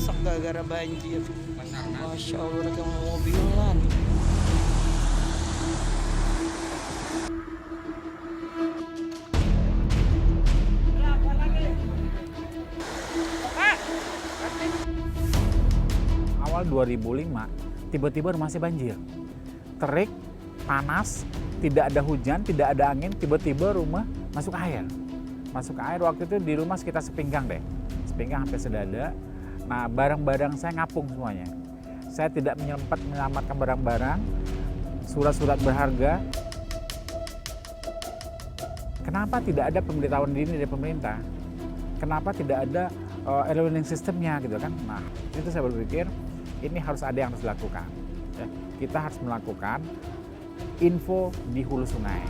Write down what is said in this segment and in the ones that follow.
rusak gara-gara banjir. Masya Allah, mereka mau mobilan. Awal 2005, tiba-tiba masih banjir. Terik, panas, tidak ada hujan, tidak ada angin, tiba-tiba rumah masuk air. Masuk air waktu itu di rumah sekitar sepinggang deh. Sepinggang sampai sedada. Nah, barang-barang saya ngapung semuanya. Saya tidak sempat menyelamatkan barang-barang, surat-surat berharga. Kenapa tidak ada pemberitahuan dini dari pemerintah? Kenapa tidak ada early warning systemnya gitu kan? Nah, itu saya berpikir ini harus ada yang harus dilakukan. Ya, kita harus melakukan info di hulu sungai.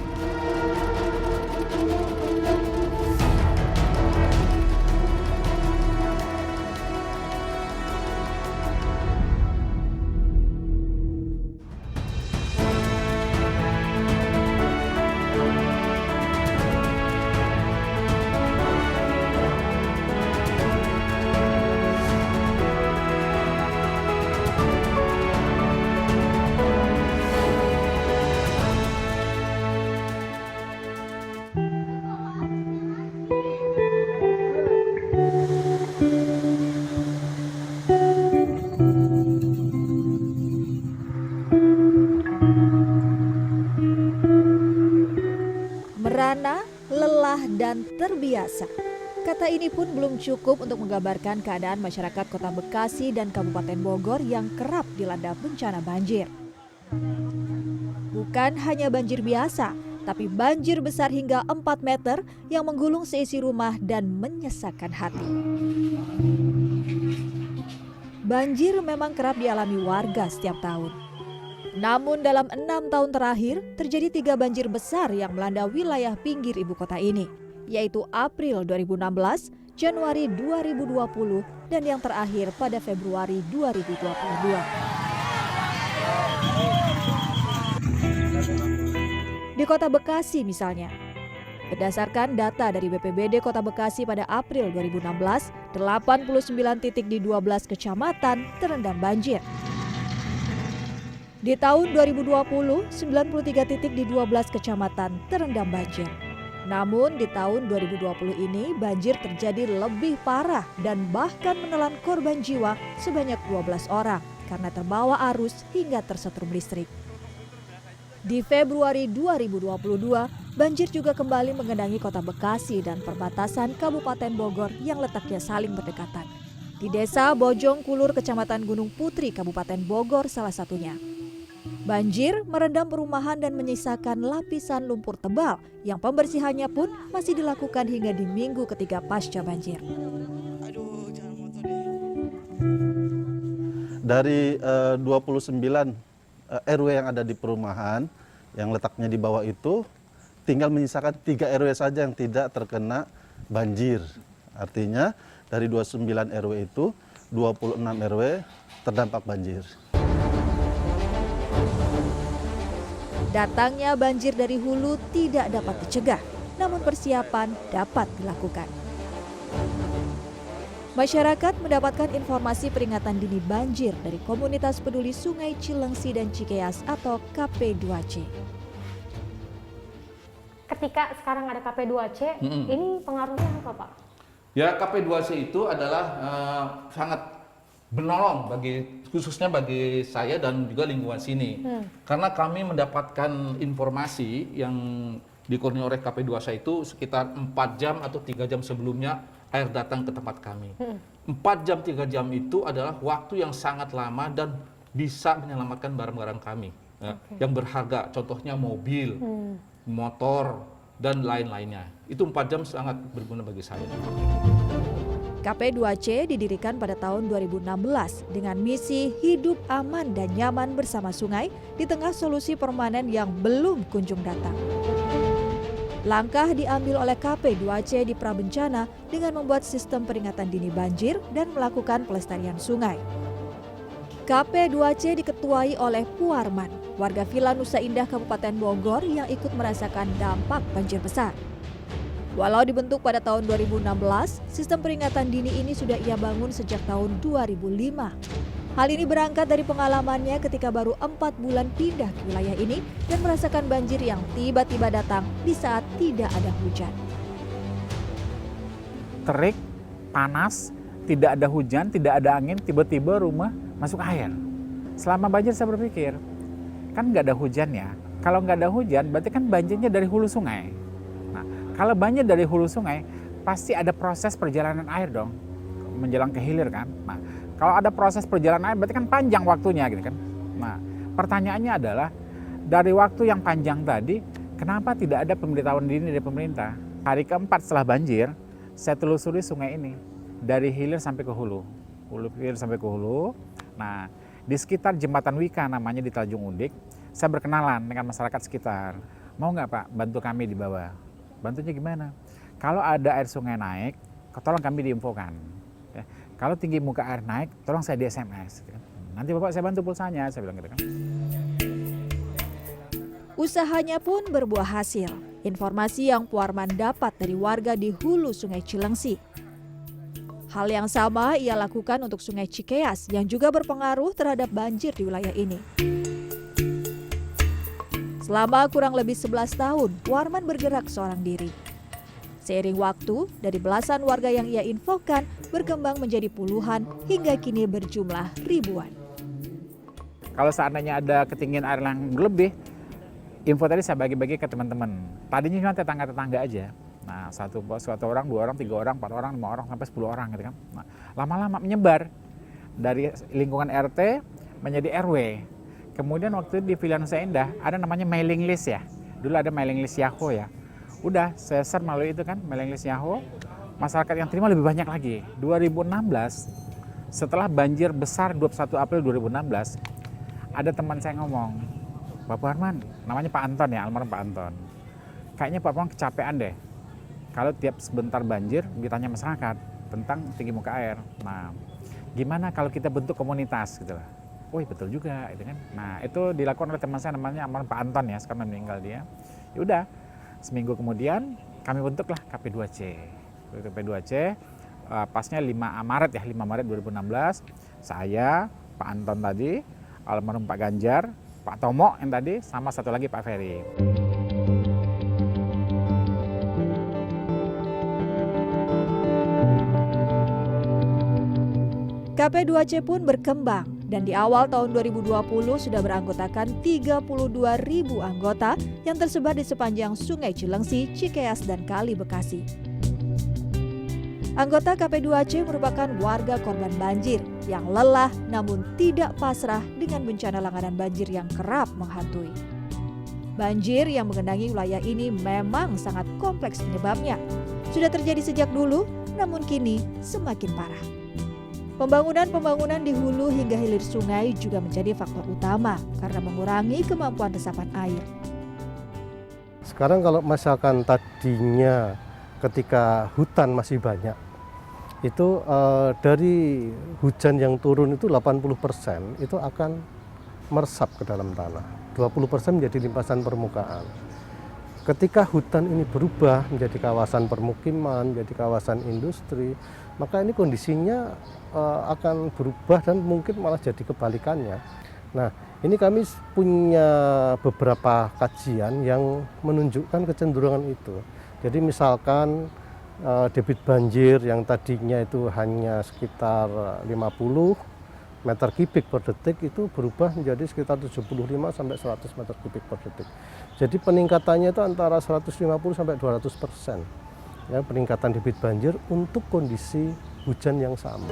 Merana, lelah, dan terbiasa. Kata ini pun belum cukup untuk menggambarkan keadaan masyarakat Kota Bekasi dan Kabupaten Bogor yang kerap dilanda bencana banjir. Bukan hanya banjir biasa, tapi banjir besar hingga 4 meter yang menggulung seisi rumah dan menyesakkan hati. Banjir memang kerap dialami warga setiap tahun. Namun dalam 6 tahun terakhir, terjadi 3 banjir besar yang melanda wilayah pinggir ibu kota ini, yaitu April 2016, Januari 2020, dan yang terakhir pada Februari 2022. Di Kota Bekasi misalnya, berdasarkan data dari BPBD Kota Bekasi pada April 2016, 89 titik di 12 kecamatan terendam banjir. Di tahun 2020, 93 titik di 12 kecamatan terendam banjir. Namun di tahun 2020 ini banjir terjadi lebih parah dan bahkan menelan korban jiwa sebanyak 12 orang karena terbawa arus hingga tersetrum listrik. Di Februari 2022, banjir juga kembali mengendangi Kota Bekasi dan perbatasan Kabupaten Bogor yang letaknya saling berdekatan. Di Desa Bojong Kulur, Kecamatan Gunung Putri, Kabupaten Bogor salah satunya. Banjir merendam perumahan dan menyisakan lapisan lumpur tebal yang pembersihannya pun masih dilakukan hingga di minggu ketiga pasca banjir. Dari 29 RW yang ada di perumahan yang letaknya di bawah itu tinggal menyisakan 3 RW saja yang tidak terkena banjir. Artinya dari 29 RW itu 26 RW terdampak banjir. Datangnya banjir dari hulu tidak dapat dicegah, namun persiapan dapat dilakukan. Masyarakat mendapatkan informasi peringatan dini banjir dari Komunitas Peduli Sungai Cilengsi dan Cikeas atau KP2C. Ketika sekarang ada KP2C, ini pengaruhnya apa, Pak? Ya, KP2C itu adalah sangat menolong khususnya bagi saya dan juga lingkungan sini. Karena kami mendapatkan informasi yang dikurni oleh KP2C itu sekitar 4 jam atau 3 jam sebelumnya air datang ke tempat kami. 4 jam 3 jam itu adalah waktu yang sangat lama dan bisa menyelamatkan barang-barang kami yang berharga, contohnya mobil, motor, dan lain-lainnya. Itu 4 jam sangat berguna bagi saya. KP2C didirikan pada tahun 2016 dengan misi hidup aman dan nyaman bersama sungai di tengah solusi permanen yang belum kunjung datang. Langkah diambil oleh KP2C di prabencana dengan membuat sistem peringatan dini banjir dan melakukan pelestarian sungai. KP2C diketuai oleh Puarman, warga Villa Nusa Indah Kabupaten Bogor yang ikut merasakan dampak banjir besar. Walau dibentuk pada tahun 2016, sistem peringatan dini ini sudah ia bangun sejak tahun 2005. Hal ini berangkat dari pengalamannya ketika baru 4 bulan pindah ke wilayah ini dan merasakan banjir yang tiba-tiba datang di saat tidak ada hujan. Terik, panas, tidak ada hujan, tidak ada angin, tiba-tiba rumah masuk air. Selama banjir saya berpikir, kan nggak ada hujan ya. Kalau nggak ada hujan, berarti kan banjirnya dari hulu sungai. Nah, kalau banjir dari hulu sungai, pasti ada proses perjalanan air dong, menjelang ke hilir kan. Nah, kalau ada proses perjalanan air, berarti kan panjang waktunya gitu kan. Nah, pertanyaannya adalah, dari waktu yang panjang tadi, kenapa tidak ada pemberitahuan dini dari pemerintah? Hari keempat setelah banjir, saya telusuri sungai ini, dari hilir sampai ke hulu. Hilir sampai ke hulu. Nah, di sekitar Jembatan Wika namanya di Tanjung Udik, saya berkenalan dengan masyarakat sekitar. Mau nggak Pak bantu kami di bawah? Bantunya gimana? Kalau ada air sungai naik, tolong kami diinfokan. Ya. Kalau tinggi muka air naik, tolong saya di SMS. Nanti Bapak saya bantu pulsanya, saya bilang gitu kan. Usahanya pun berbuah hasil. Informasi yang Puarman dapat dari warga di hulu Sungai Cilengsi. Hal yang sama ia lakukan untuk Sungai Cikeas yang juga berpengaruh terhadap banjir di wilayah ini. Selama kurang lebih 11 tahun, Puarman bergerak seorang diri. Seiring waktu, dari belasan warga yang ia infokan berkembang menjadi puluhan hingga kini berjumlah ribuan. Kalau seandainya ada ketinggian air yang berlebih, info tadi saya bagi-bagi ke teman-teman. Tadinya cuma tetangga-tetangga aja. Nah, satu orang, 2 orang, 3 orang, 4 orang, 5 orang, sampai 10 orang gitu kan. Nah, lama-lama menyebar dari lingkungan RT menjadi RW. Kemudian waktu di Viliansa Indah ada namanya mailing list ya. Dulu ada mailing list Yahoo ya. Udah saya share melalui itu kan, mailing list Yahoo. Masyarakat yang terima lebih banyak lagi. 2016, setelah banjir besar 21 April 2016, ada teman saya ngomong, Pak Puarman, namanya Pak Anton ya, almarhum Pak Anton. Kayaknya Pak Puarman kecapean deh. Kalau tiap sebentar banjir ditanya masyarakat tentang tinggi muka air. Nah, gimana kalau kita bentuk komunitas gitu lah. Oh betul juga, itu kan. Nah, itu dilakukan oleh teman saya namanya almarhum Pak Anton ya, sekarang meninggal dia. Ya udah, seminggu kemudian kami bentuklah KP2C. KP2C pasnya 5 Maret ya, 5 Maret 2016. Saya, Pak Anton tadi, almarhum Pak Ganjar, Pak Tomo yang tadi, sama satu lagi Pak Ferry. KP2C pun berkembang dan di awal tahun 2020 sudah beranggotakan 32.000 anggota yang tersebar di sepanjang Sungai Cilengsi, Cikeas, dan Kali Bekasi. Anggota KP2C merupakan warga korban banjir yang lelah namun tidak pasrah dengan bencana langganan banjir yang kerap menghantui. Banjir yang mengenangi wilayah ini memang sangat kompleks penyebabnya. Sudah terjadi sejak dulu, namun kini semakin parah. Pembangunan di hulu hingga hilir sungai juga menjadi faktor utama karena mengurangi kemampuan resapan air. Sekarang kalau misalkan tadinya ketika hutan masih banyak, itu dari hujan yang turun itu 80% itu akan meresap ke dalam tanah. 20% menjadi limpasan permukaan. Ketika hutan ini berubah menjadi kawasan permukiman, menjadi kawasan industri, maka ini kondisinya akan berubah dan mungkin malah jadi kebalikannya. Nah, ini kami punya beberapa kajian yang menunjukkan kecenderungan itu. Jadi misalkan debit banjir yang tadinya itu hanya sekitar 50 meter kubik per detik itu berubah menjadi sekitar 75 sampai 100 meter kubik per detik. Jadi peningkatannya itu antara 150 sampai 200%. Ya, peningkatan debit banjir untuk kondisi hujan yang sama.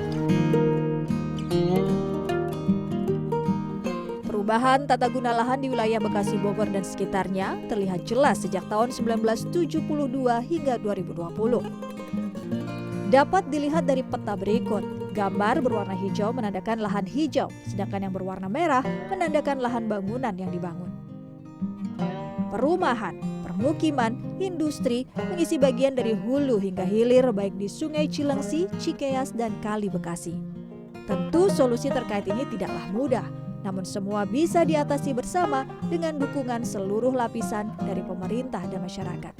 Perubahan tata guna lahan di wilayah Bekasi, Bogor, dan sekitarnya terlihat jelas sejak tahun 1972 hingga 2020. Dapat dilihat dari peta berikut. Gambar berwarna hijau menandakan lahan hijau, sedangkan yang berwarna merah menandakan lahan bangunan yang dibangun. Perumahan, permukiman, industri mengisi bagian dari hulu hingga hilir baik di Sungai Cilengsi, Cikeas, dan Kali Bekasi. Tentu solusi terkait ini tidaklah mudah, namun semua bisa diatasi bersama dengan dukungan seluruh lapisan dari pemerintah dan masyarakat.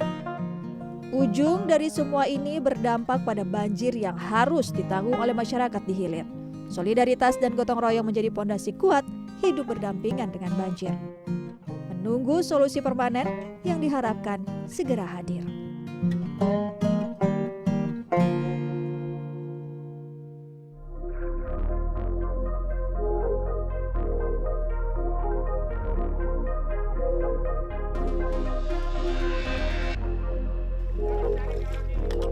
Ujung dari semua ini berdampak pada banjir yang harus ditanggung oleh masyarakat di hilir. Solidaritas dan gotong royong menjadi pondasi kuat hidup berdampingan dengan banjir. Menunggu solusi permanen yang diharapkan segera hadir.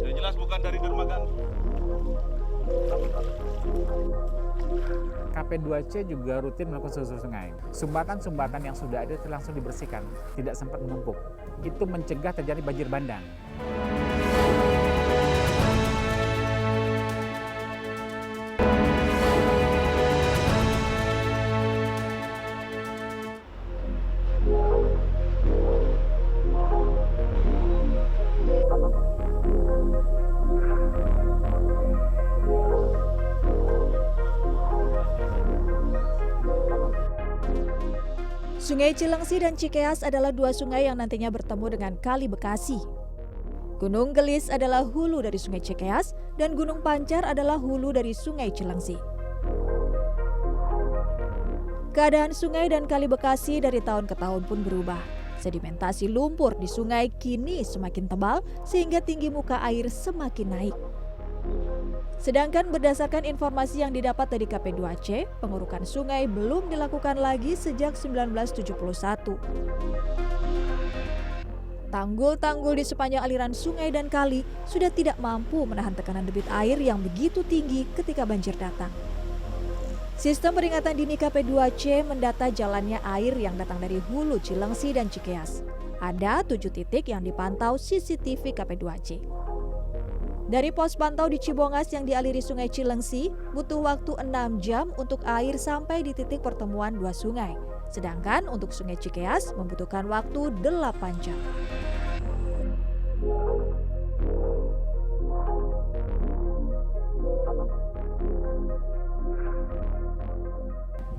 Yang jelas bukan dari dermaga. KP2C juga rutin melakukan susur sungai. Sumbatan-sumbatan yang sudah ada itu langsung dibersihkan, tidak sempat menumpuk. Itu mencegah terjadi banjir bandang. Sungai Cilengsi dan Cikeas adalah dua sungai yang nantinya bertemu dengan Kali Bekasi. Gunung Gelis adalah hulu dari Sungai Cikeas dan Gunung Pancar adalah hulu dari Sungai Cilengsi. Keadaan sungai dan Kali Bekasi dari tahun ke tahun pun berubah. Sedimentasi lumpur di sungai kini semakin tebal sehingga tinggi muka air semakin naik. Sedangkan berdasarkan informasi yang didapat dari KP2C, pengurukan sungai belum dilakukan lagi sejak 1971. Tanggul-tanggul di sepanjang aliran sungai dan kali sudah tidak mampu menahan tekanan debit air yang begitu tinggi ketika banjir datang. Sistem peringatan dini KP2C mendata jalannya air yang datang dari hulu Cilengsi dan Cikeas. Ada 7 titik yang dipantau CCTV KP2C. Dari pos pantau di Cibongas yang dialiri Sungai Cilengsi, butuh waktu 6 jam untuk air sampai di titik pertemuan dua sungai. Sedangkan untuk Sungai Cikeas membutuhkan waktu 8 jam.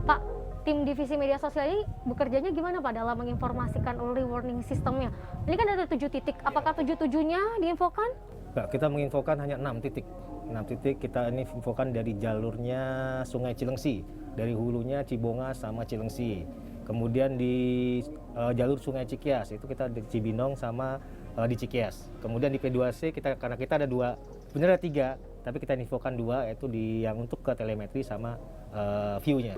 Pak, tim divisi media sosial ini bekerjanya gimana Pak dalam menginformasikan early warning sistemnya? Ini kan ada 7 titik, apakah 7-7-nya diinfokan? Enggak, kita menginfokan hanya 6 titik. 6 titik kita ini infokan dari jalurnya Sungai Cilengsi, dari hulunya Cibongas sama Cilengsi. Kemudian di jalur Sungai Cikeas itu kita di Cibinong sama di Cikeas. Kemudian di P2C karena kita ada 2, sebenarnya 3, tapi kita infokan 2 yaitu di yang untuk ke telemetri sama view-nya.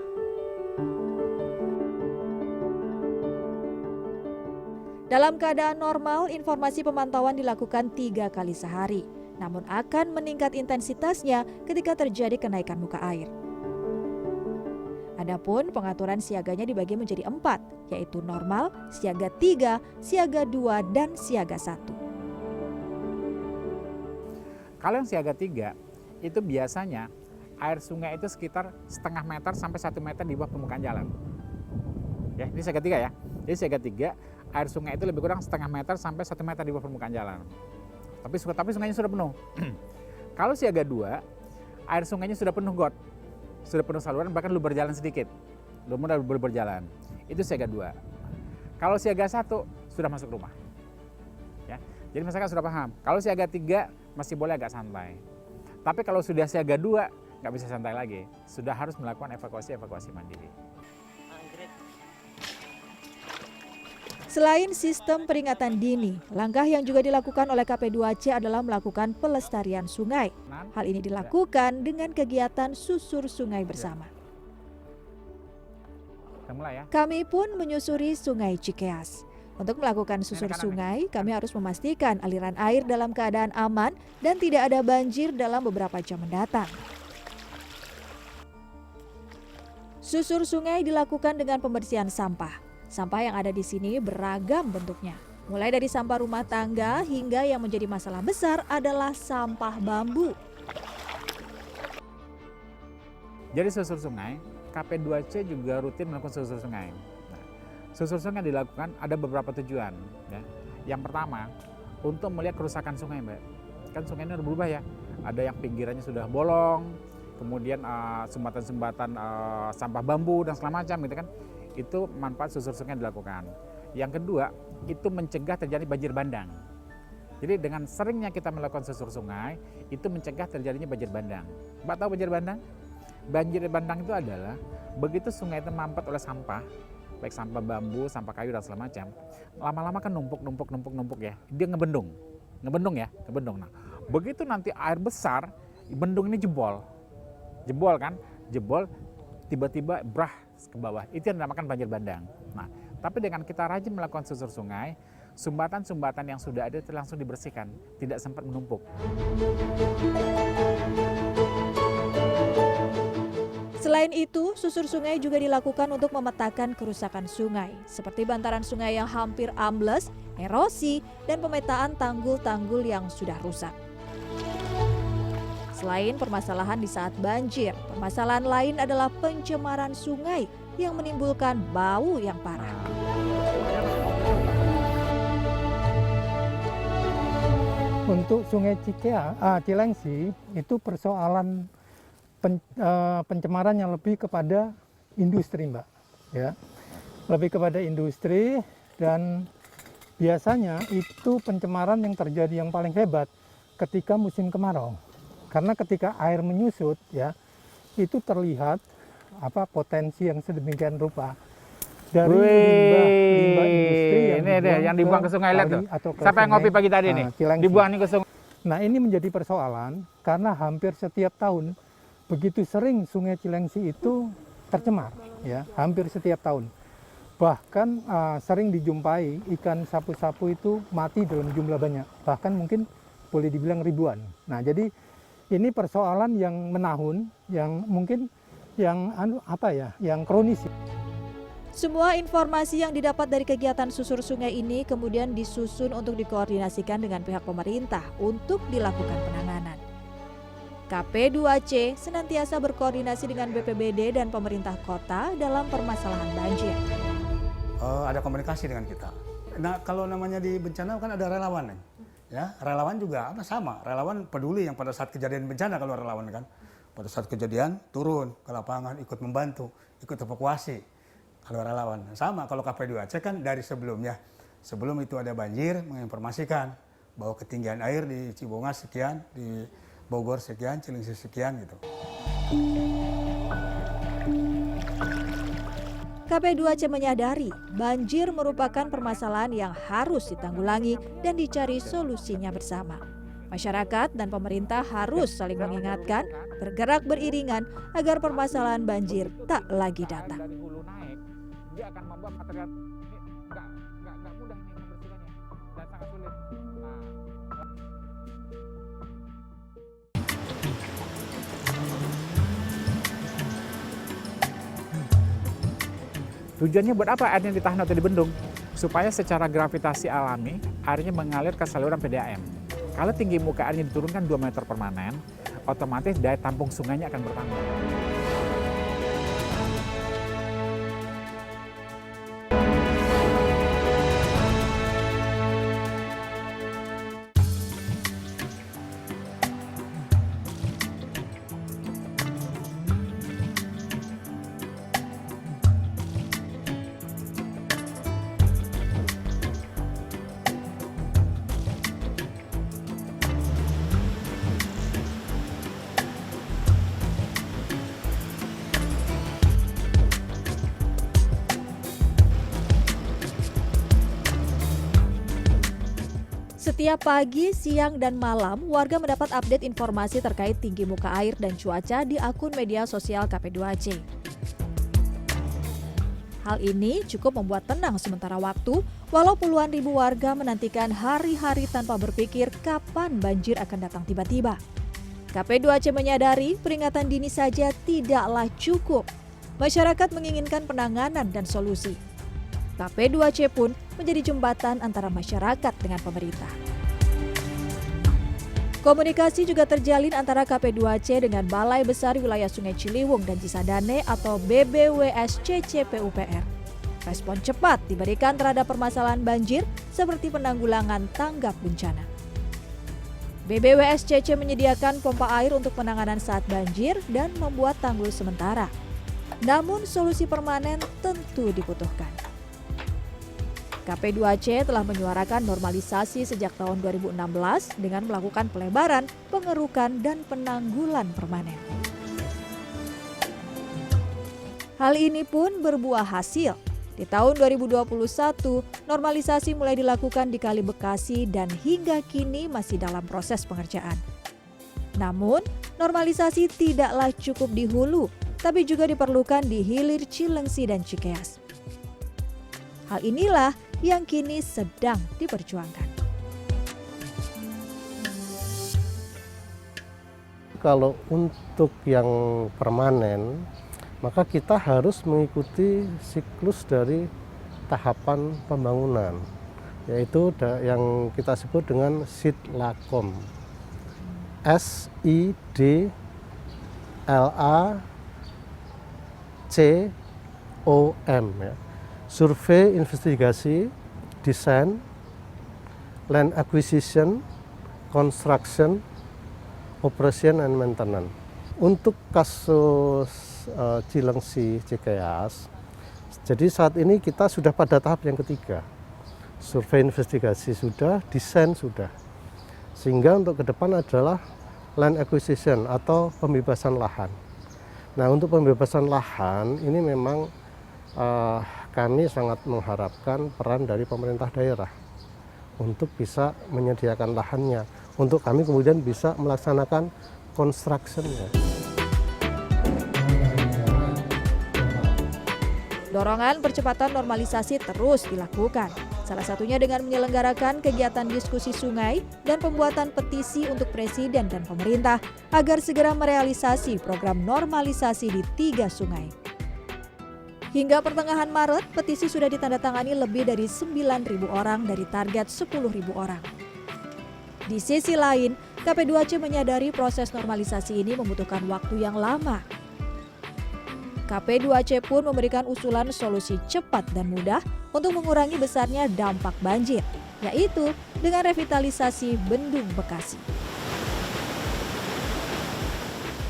Dalam keadaan normal, informasi pemantauan dilakukan 3 kali sehari, namun akan meningkat intensitasnya ketika terjadi kenaikan muka air. Adapun pengaturan siaganya dibagi menjadi 4, yaitu normal, siaga 3, siaga 2, dan siaga 1. Kalau yang siaga 3, itu biasanya air sungai itu sekitar setengah meter sampai 1 meter di bawah permukaan jalan. Ya, ini siaga 3 ya. Jadi siaga 3, air sungai itu lebih kurang setengah meter sampai 1 meter di bawah permukaan jalan. Tapi sungainya sudah penuh. Kalau siaga 2, air sungainya sudah penuh got, sudah penuh saluran, bahkan lu berjalan sedikit, lu mulai berjalan. Itu siaga 2. Kalau siaga 1 sudah masuk rumah. Ya, jadi masyarakat sudah paham. Kalau siaga 3 masih boleh agak santai. Tapi kalau sudah siaga 2 nggak bisa santai lagi, sudah harus melakukan evakuasi mandiri. Selain sistem peringatan dini, langkah yang juga dilakukan oleh KP2C adalah melakukan pelestarian sungai. Hal ini dilakukan dengan kegiatan susur sungai bersama. Kami pun menyusuri Sungai Cikeas. Untuk melakukan susur sungai, kami harus memastikan aliran air dalam keadaan aman dan tidak ada banjir dalam beberapa jam mendatang. Susur sungai dilakukan dengan pembersihan sampah. Sampah yang ada di sini beragam bentuknya. Mulai dari sampah rumah tangga hingga yang menjadi masalah besar adalah sampah bambu. Jadi susur sungai, KP2C juga rutin melakukan susur sungai. Nah, susur sungai dilakukan ada beberapa tujuan. Ya. Yang pertama, untuk melihat kerusakan sungai, Mbak. Kan sungai ini udah berubah ya. Ada yang pinggirannya sudah bolong, kemudian sumbatan-sumbatan sampah bambu dan segala macam gitu kan. Itu manfaat susur sungai dilakukan. Yang kedua, itu mencegah terjadi banjir bandang. Jadi dengan seringnya kita melakukan susur sungai, itu mencegah terjadinya banjir bandang. Mbak tahu banjir bandang? Banjir bandang itu adalah begitu sungai itu mampet oleh sampah, baik sampah bambu, sampah kayu dan segala macam, lama-lama kan numpuk ya, dia ngebendung ya. Nah, begitu nanti air besar, bendung ini jebol kan, tiba-tiba brah ke bawah, itu yang dinamakan banjir bandang. Nah, tapi dengan kita rajin melakukan susur sungai, sumbatan-sumbatan yang sudah ada itu langsung dibersihkan, tidak sempat menumpuk. Selain itu, susur sungai juga dilakukan untuk memetakan kerusakan sungai, seperti bantaran sungai yang hampir ambles, erosi, dan pemetaan tanggul-tanggul yang sudah rusak. Selain permasalahan di saat banjir, permasalahan lain adalah pencemaran sungai yang menimbulkan bau yang parah. Untuk Sungai Cilengsi itu persoalan pencemaran yang lebih kepada industri, Mbak. Ya, lebih kepada industri, dan biasanya itu pencemaran yang terjadi yang paling hebat ketika musim kemarau. Karena ketika air menyusut, ya, itu terlihat potensi yang sedemikian rupa. Dari limbah industri yang dibuang ke sungai lihat tuh. Siapa yang ngopi pagi tadi nih? Dibuang nih ke sungai. Nah, ini menjadi persoalan karena hampir setiap tahun begitu sering Sungai Cilengsi itu tercemar, ya, hampir setiap tahun. Bahkan sering dijumpai ikan sapu-sapu itu mati dalam jumlah banyak, bahkan mungkin boleh dibilang ribuan. Nah, jadi ini persoalan yang menahun, yang mungkin yang kronis. Semua informasi yang didapat dari kegiatan susur sungai ini kemudian disusun untuk dikoordinasikan dengan pihak pemerintah untuk dilakukan penanganan. KP2C senantiasa berkoordinasi dengan BPBD dan pemerintah kota dalam permasalahan banjir. Ada komunikasi dengan kita. Nah, kalau namanya di bencana kan ada relawan, ya. Relawan juga sama. Relawan peduli yang pada saat kejadian bencana, kalau relawan kan pada saat kejadian turun ke lapangan, ikut membantu, ikut evakuasi. Kalau relawan sama, kalau KP2C kan dari sebelumnya, sebelum itu ada banjir, menginformasikan bahwa ketinggian air di Cibongas sekian, di Bogor sekian, Cilengsi sekian gitu. KP2C menyadari banjir merupakan permasalahan yang harus ditanggulangi dan dicari solusinya bersama. Masyarakat dan pemerintah harus saling mengingatkan, bergerak beriringan agar permasalahan banjir tak lagi datang. Dia akan membuat material ini nggak mudah nih membersihkannya dan sangat sulit. Tujuannya buat apa airnya ditahan atau dibendung? Supaya secara gravitasi alami airnya mengalir ke saluran PDAM. Kalau tinggi muka airnya diturunkan 2 meter permanen, otomatis daya tampung sungainya akan bertambah. Setiap pagi, siang, dan malam, warga mendapat update informasi terkait tinggi muka air dan cuaca di akun media sosial KP2C. Hal ini cukup membuat tenang sementara waktu, walau puluhan ribu warga menantikan hari-hari tanpa berpikir kapan banjir akan datang tiba-tiba. KP2C menyadari peringatan dini saja tidaklah cukup. Masyarakat menginginkan penanganan dan solusi. KP2C pun menjadi jembatan antara masyarakat dengan pemerintah. Komunikasi juga terjalin antara KP2C dengan Balai Besar Wilayah Sungai Ciliwung dan Cisadane atau BBWSCC PUPR. Respon cepat diberikan terhadap permasalahan banjir seperti penanggulangan tanggap bencana. BBWSCC menyediakan pompa air untuk penanganan saat banjir dan membuat tanggul sementara. Namun solusi permanen tentu dibutuhkan. KP2C telah menyuarakan normalisasi sejak tahun 2016 dengan melakukan pelebaran, pengerukan, dan penanggulan permanen. Hal ini pun berbuah hasil. Di tahun 2021, normalisasi mulai dilakukan di Kali Bekasi dan hingga kini masih dalam proses pengerjaan. Namun, normalisasi tidaklah cukup di hulu, tapi juga diperlukan di hilir Cilengsi dan Cikeas. Hal inilah yang kini sedang diperjuangkan. Kalau untuk yang permanen, maka kita harus mengikuti siklus dari tahapan pembangunan, yaitu yang kita sebut dengan SIDLACOM. SIDLACOM, ya. Survei, investigasi, desain, land acquisition, construction, operation and maintenance. Untuk kasus Cilengsi Cikeas, jadi saat ini kita sudah pada tahap yang ketiga. Survei investigasi sudah, desain sudah. Sehingga untuk ke depan adalah land acquisition atau pembebasan lahan. Nah, untuk pembebasan lahan ini memang kami sangat mengharapkan peran dari pemerintah daerah untuk bisa menyediakan lahannya, untuk kami kemudian bisa melaksanakan construction-nya. Dorongan percepatan normalisasi terus dilakukan. Salah satunya dengan menyelenggarakan kegiatan diskusi sungai dan pembuatan petisi untuk presiden dan pemerintah agar segera merealisasi program normalisasi di 3 sungai. Hingga pertengahan Maret, petisi sudah ditandatangani lebih dari 9.000 orang dari target 10.000 orang. Di sisi lain, KP2C menyadari proses normalisasi ini membutuhkan waktu yang lama. KP2C pun memberikan usulan solusi cepat dan mudah untuk mengurangi besarnya dampak banjir, yaitu dengan revitalisasi Bendung Bekasi.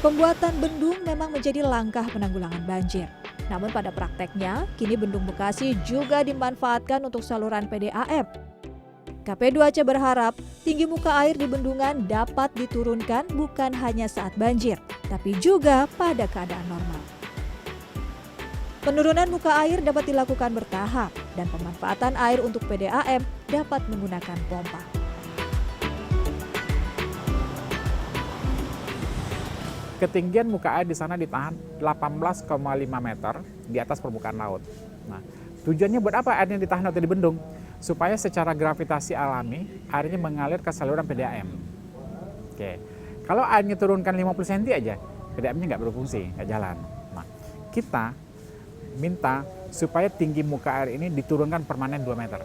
Pembuatan bendung memang menjadi langkah penanggulangan banjir. Namun pada prakteknya, kini Bendung Bekasi juga dimanfaatkan untuk saluran PDAM. KP2C berharap tinggi muka air di bendungan dapat diturunkan bukan hanya saat banjir, tapi juga pada keadaan normal. Penurunan muka air dapat dilakukan bertahap dan pemanfaatan air untuk PDAM dapat menggunakan pompa. Ketinggian muka air di sana ditahan 18,5 meter di atas permukaan laut. Nah, tujuannya buat apa airnya ditahan atau dibendung? Supaya secara gravitasi alami airnya mengalir ke saluran PDAM. Oke, kalau airnya turunkan 50 cm aja, PDAM-nya nggak berfungsi, nggak jalan. Nah, kita minta supaya tinggi muka air ini diturunkan permanen 2 meter.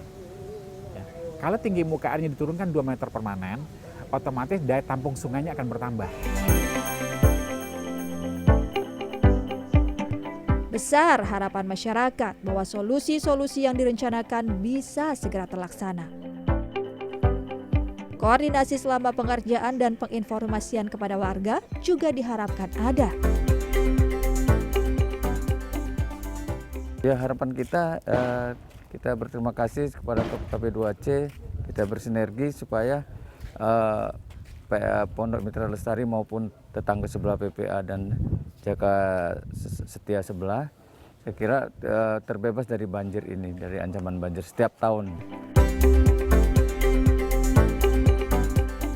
Ya. Kalau tinggi muka airnya diturunkan 2 meter permanen, otomatis daya tampung sungainya akan bertambah. Besar harapan masyarakat bahwa solusi-solusi yang direncanakan bisa segera terlaksana. Koordinasi selama pengerjaan dan penginformasian kepada warga juga diharapkan ada. Ya, harapan kita berterima kasih kepada KP2C, kita bersinergi supaya Pondok Mitra Lestari maupun tetangga sebelah PPA dan Jaka Setia sebelah, saya kira terbebas dari banjir ini, dari ancaman banjir setiap tahun.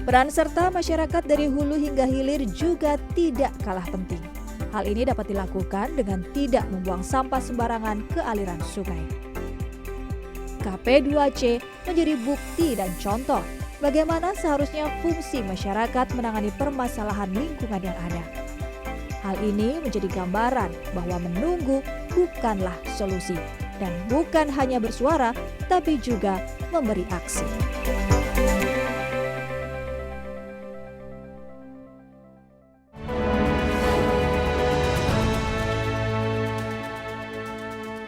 Peran serta masyarakat dari hulu hingga hilir juga tidak kalah penting. Hal ini dapat dilakukan dengan tidak membuang sampah sembarangan ke aliran sungai. KP2C menjadi bukti dan contoh bagaimana seharusnya fungsi masyarakat menangani permasalahan lingkungan yang ada. Hal ini menjadi gambaran bahwa menunggu bukanlah solusi dan bukan hanya bersuara, tapi juga memberi aksi.